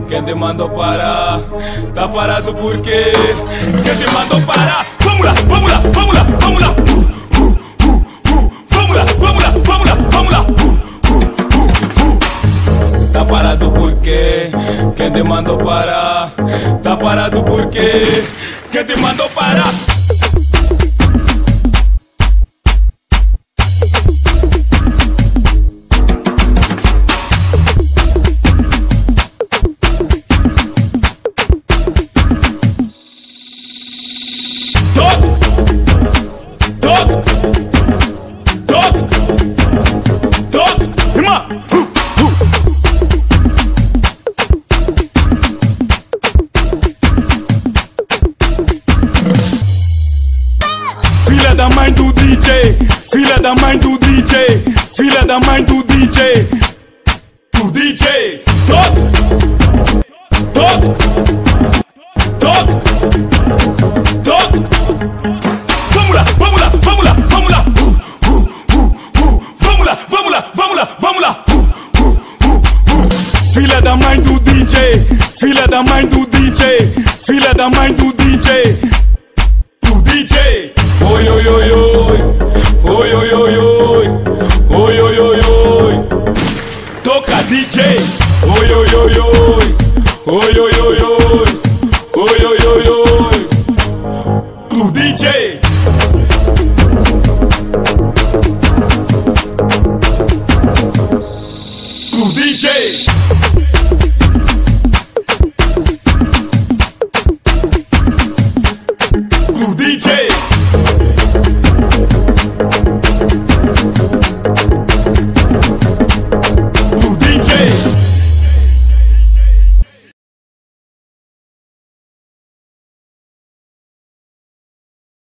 Quem te mandou parar? Tá parado por quê? Quem te mandou parar? Vamos lá, vamos lá, vamos lá, vamos lá. Vamos lá, vamos lá, vamos lá, vamos lá. Tá parado por quê? Quem te mandou parar? Tá parado por quê? Quem te mandou parar? Filha da mãe do DJ, filha da mãe do DJ, filha da mãe do DJ, do DJ. Toque, toque, toque. Vamos lá, vamos lá, vamos lá, vamos lá. Vamos lá, vamos lá, vamos lá, vamos lá. Filha da mãe do DJ, filha da mãe do DJ, filha da mãe do DJ, do DJ. Oi, oi, oi, oi, oi, oi, oi, oi, oi, oi, oi, oi. Toca DJ. Oi, oi, oi, oi, oi, oi.